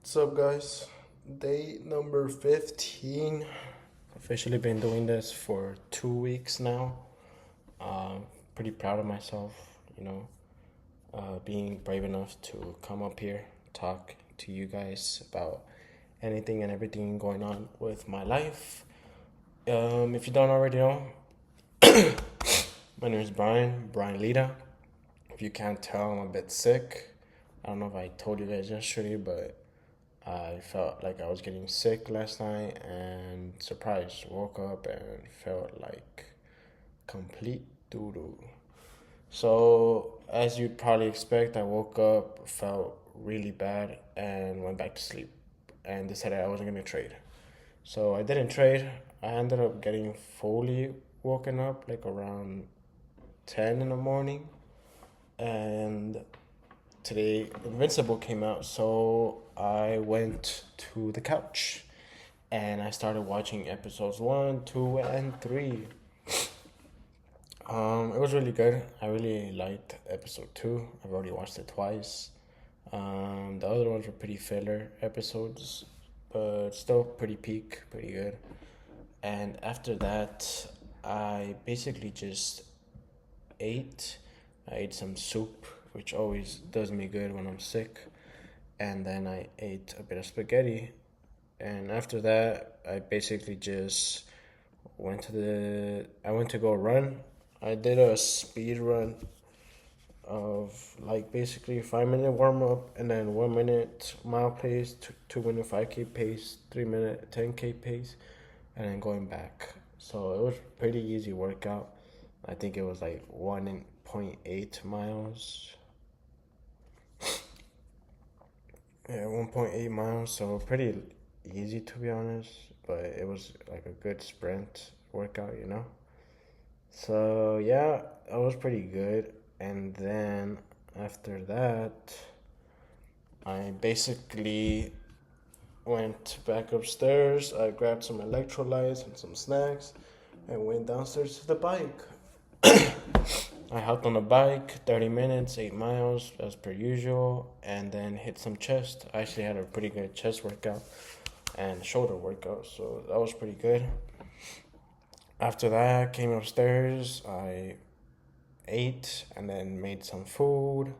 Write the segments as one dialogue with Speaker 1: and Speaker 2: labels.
Speaker 1: What's up, guys? Day number 15. Officially been doing this for 2 weeks now. Pretty proud of myself, you know, being brave enough to come up here, talk to you guys about anything and everything going on with my life. If you don't already know, my name is Brian Lita. If you can't tell, I'm a bit sick. I don't know if I told you guys yesterday, but I felt like I was getting sick last night and surprised. Woke up and felt like complete doo doo. So, as you'd probably expect, I woke up, felt really bad, and went back to sleep and decided I wasn't going to trade. So, I didn't trade. I ended up getting fully woken up like around 10 in the morning. And today Invincible came out, so I went to the couch and I started watching episodes 1, 2, and 3. It was really good. I really liked episode 2. I've already watched it twice. The other ones were pretty filler episodes, but still pretty peak, pretty good. And after that, I basically just ate. I ate some soup, which always does me good when I'm sick. And then I ate a bit of spaghetti. And after that, I basically just I went to go run. I did a speed run of like basically 5 minute warm up and then 1 minute mile pace, 2 minute 5K pace, 3 minute 10K pace, and then going back. So it was pretty easy workout. I think it was like 1.8 miles. Yeah, 1.8 miles. So pretty easy to be honest. But it was like a good sprint workout, you know? So yeah, it was pretty good. And then after that, I basically went back upstairs. I grabbed some electrolytes and some snacks and went downstairs to the bike. I hopped on the bike, 30 minutes, 8 miles as per usual, and then hit some chest. I actually had a pretty good chest workout and shoulder workout, so that was pretty good. After that, came upstairs, I ate and then made some food,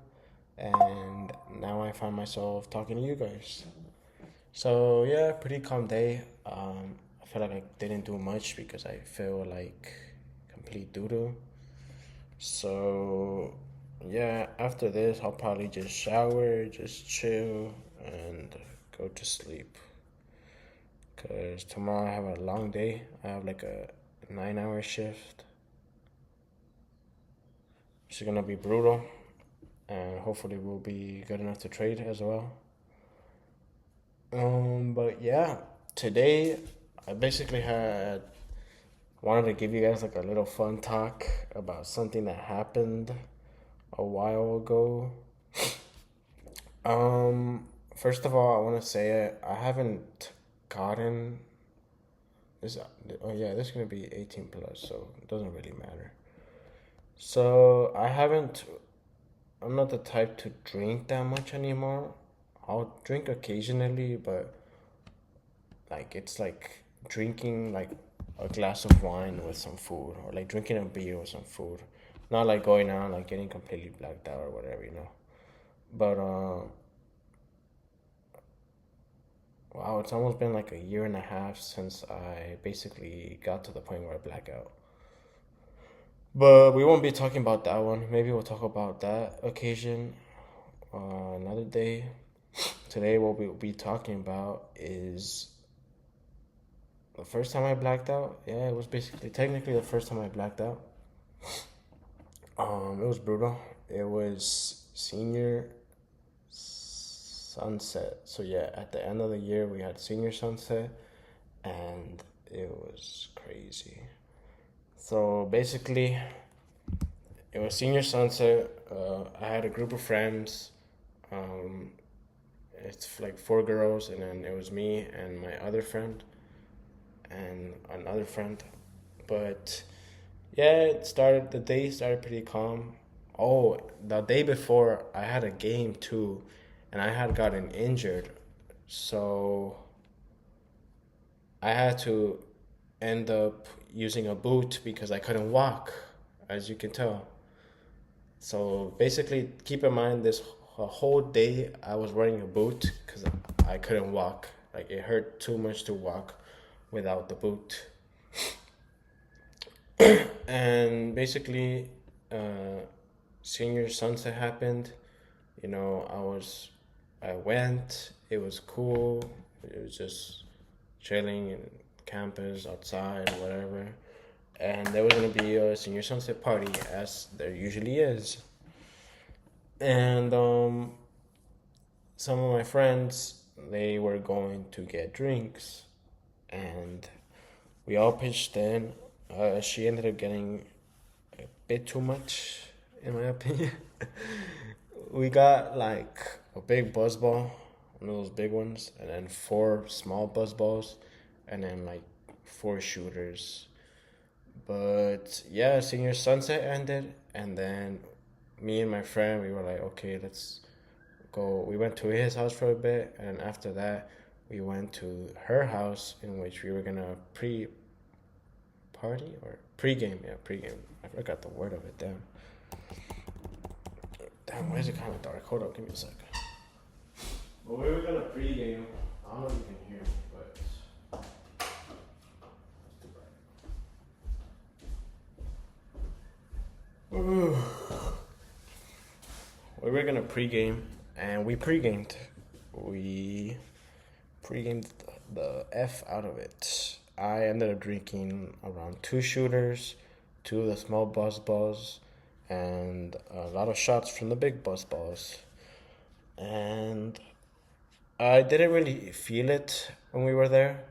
Speaker 1: and now I find myself talking to you guys. So yeah, pretty calm day. I feel like I didn't do much because I feel like complete doo-doo. So yeah, after this, I'll probably just shower, just chill, and go to sleep. Cause tomorrow I have a long day. I have like a 9 hour shift. It's gonna be brutal, and hopefully we'll be good enough to trade as well. But yeah, today I basically had wanted to give you guys like a little fun talk about something that happened a while ago. First of all, I want to say I haven't gotten this. Oh yeah, this is gonna be 18 plus, so it doesn't really matter. So I haven't. I'm not the type to drink that much anymore. I'll drink occasionally, but like it's like drinking like a glass of wine with some food, or like drinking a beer with some food. Not like going out like getting completely blacked out or whatever, you know. But wow, it's almost been like a year and a half since I basically got to the point where I black out. But we won't be talking about that one. Maybe we'll talk about that occasion another day. Today, what we'll be talking about is the first time I blacked out. Yeah, it was basically technically the first time I blacked out. It was brutal. It was senior sunset. So yeah, at the end of the year we had senior sunset, and it was crazy. So basically, it was senior sunset. I had a group of friends. Um, it's like 4 girls, and then it was me and my other friend and another friend. But yeah, the day started pretty calm. Oh, the day before I had a game too, and I had gotten injured. So I had to end up using a boot because I couldn't walk, as you can tell. So basically, keep in mind this whole day I was wearing a boot because I couldn't walk. Like it hurt too much to walk without the boot. And basically, uh, senior sunset happened. You know, I went. It was cool. It was just chilling in campus, outside, whatever. And there was gonna be a senior sunset party, as there usually is. And some of my friends, they were going to get drinks, and we all pitched in. She ended up getting a bit too much, in my opinion. We got like a big buzz ball, one of those big ones, and then four small buzz balls, and then like four shooters. But yeah, senior sunset ended, and then me and my friend, we were like, okay, let's go. We went to his house for a bit, and after that, we went to her house, in which we were gonna party or pregame. Yeah, pregame. I forgot the word of it. Damn. Why is it kind of dark? Hold up, give me a second. But we were gonna pregame. I don't know if you can hear me, but we were gonna pregame, and we pregamed. We pregamed the F out of it. I ended up drinking around two shooters, two of the small buzz balls, and a lot of shots from the big buzz balls. And I didn't really feel it when we were there.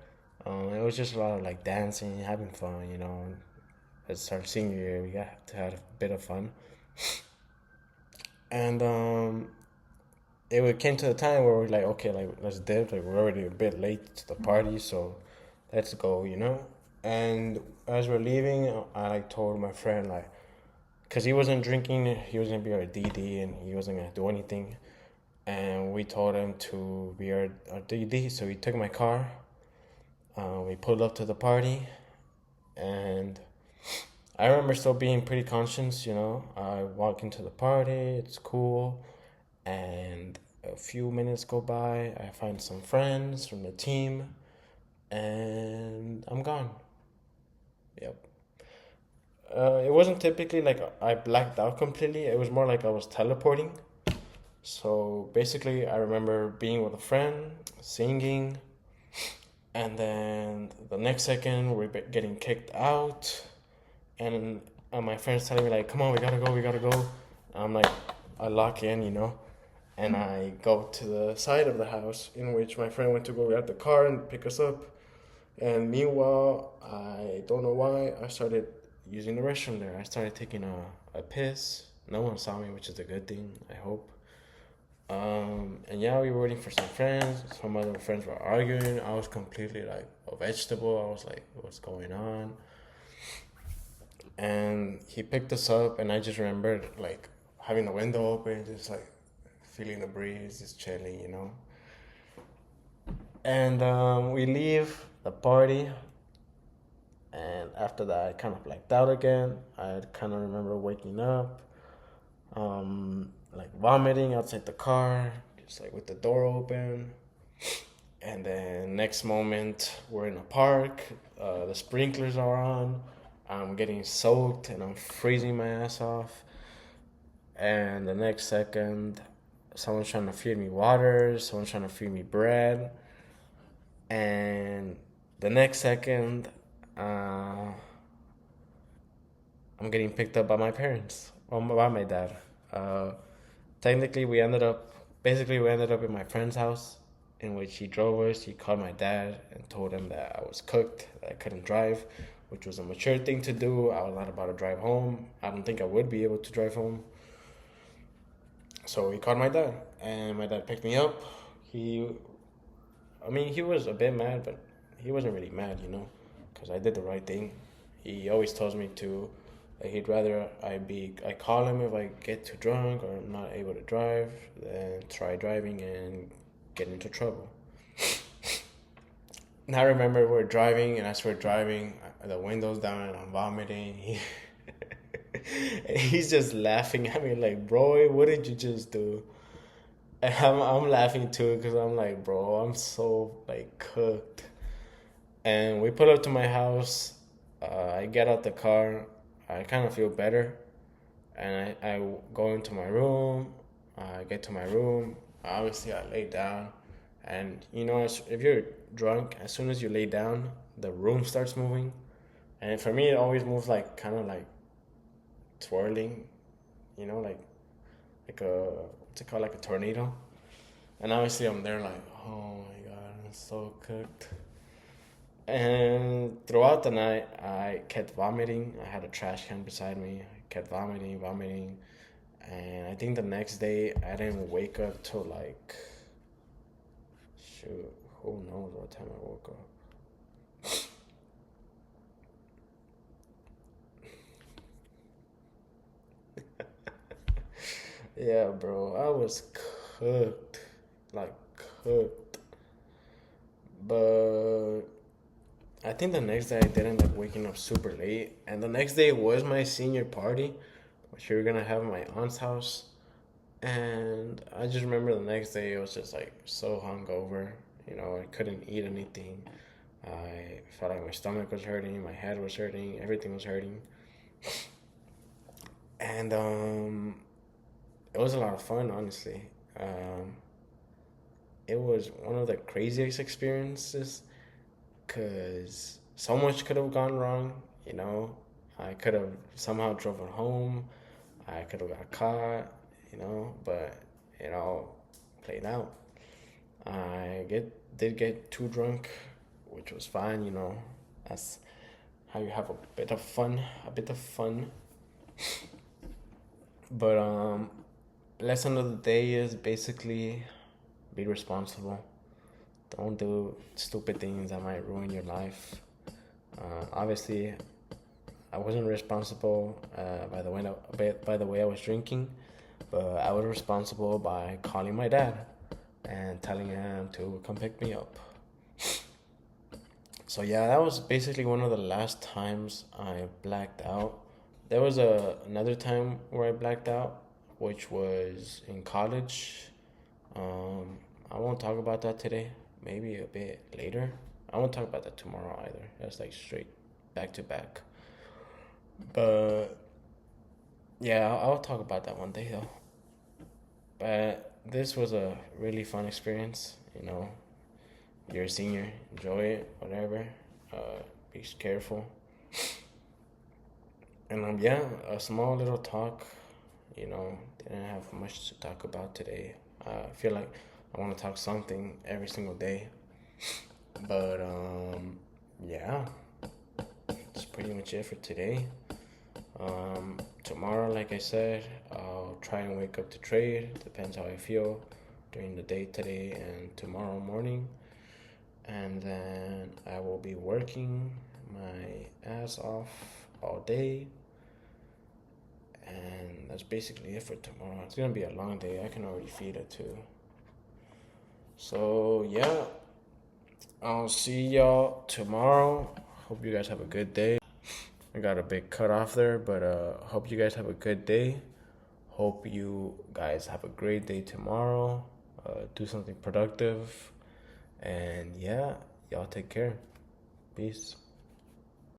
Speaker 1: It was just a lot of like dancing, having fun, you know. It's our senior year, we got to have a bit of fun. And it came to the time where we're like, okay, like let's dip. Like we're already a bit late to the party, so let's go, you know. And as we're leaving, I like told my friend like, cause he wasn't drinking, he was gonna be our DD, and he wasn't gonna do anything. And we told him to be our DD, so he took my car. We pulled up to the party, and I remember still being pretty conscious, you know. I walk into the party, it's cool, and a few minutes go by. I find some friends from the team, and I'm gone. Yep. It wasn't typically like I blacked out completely. It was more like I was teleporting. So basically, I remember being with a friend, singing, and then the next second we're getting kicked out, and my friend's telling me like, "Come on, we gotta go, we gotta go." I'm like, I lock in, you know, and I go to the side of the house in which my friend went to go get the car and pick us up. And meanwhile, I don't know why I started using the restroom there. I started taking a piss. No one saw me, which is a good thing, I hope. And yeah, we were waiting for some friends. Some other friends were arguing. I was completely like a vegetable. I was like, what's going on? And he picked us up, and I just remembered like having the window open, just like feeling the breeze, just chilling, you know. And we leave the party, and after that, I kind of blacked out again. I kind of remember waking up, like vomiting outside the car, just like with the door open. And then next moment, we're in a park. The sprinklers are on. I'm getting soaked and I'm freezing my ass off. And the next second, someone's trying to feed me water. Someone's trying to feed me bread. And the next second, I'm getting picked up by my parents, or by my dad. Technically, basically, we ended up in my friend's house, in which he drove us. He called my dad and told him that I was cooked, that I couldn't drive, which was a mature thing to do. I was not about to drive home. I don't think I would be able to drive home. So he called my dad, and my dad picked me up. He was a bit mad, but he wasn't really mad, you know, because I did the right thing. He always tells me to, like, he'd rather I call him if I get too drunk or I'm not able to drive than try driving and get into trouble. Now I remember we're driving, and as we're driving, the window's down, and I'm vomiting. He's just laughing at me like, bro, what did you just do? And I'm laughing too because I'm like, bro, I'm so like cooked. And we pull up to my house. I get out the car. I kind of feel better, and I go into my room. I get to my room. Obviously, I lay down, and if you're drunk, as soon as you lay down, the room starts moving, and for me, it always moves like kind of like twirling, like a what's it called, like a tornado. And obviously, I'm there like, oh my god, I'm so cooked. And throughout the night, I kept vomiting. I had a trash can beside me. I kept vomiting. And I think the next day, I didn't wake up till like, shoot, who knows what time I woke up. Yeah, bro, I was cooked. Like, cooked. But I think the next day I did end up waking up super late. And the next day was my senior party, which we were gonna have at my aunt's house. And I just remember the next day it was just like so hungover. I couldn't eat anything. I felt like my stomach was hurting, my head was hurting, everything was hurting. And it was a lot of fun, honestly. Um, it was one of the craziest experiences because so much could have gone wrong. I could have somehow driven home. I could have got caught. But it all played out. Did get too drunk, which was fine. That's how you have a bit of fun. A bit of fun. But lesson of the day is basically be responsible. Don't do stupid things that might ruin your life. Obviously, I wasn't responsible by the way I was drinking, but I was responsible by calling my dad and telling him to come pick me up. So yeah, that was basically one of the last times I blacked out. There was another time where I blacked out, which was in college. I won't talk about that today. Maybe a bit later. I won't talk about that tomorrow either. That's like straight back to back. But yeah, I'll talk about that one day though. But this was a really fun experience. You're a senior, enjoy it, whatever. Be careful. And yeah, a small little talk. Didn't have much to talk about today. I feel like I want to talk something every single day. But yeah, that's pretty much it for today. Tomorrow, like I said, I'll try and wake up to trade. Depends how I feel during the day today and tomorrow morning. And then I will be working my ass off all day. And that's basically it for tomorrow. It's gonna be a long day. I can already feel it too. So yeah, I'll see y'all tomorrow. Hope you guys have a good day. I got a big cut off there, but hope you guys have a good day. Hope you guys have a great day tomorrow. Do something productive. And yeah, y'all take care. Peace.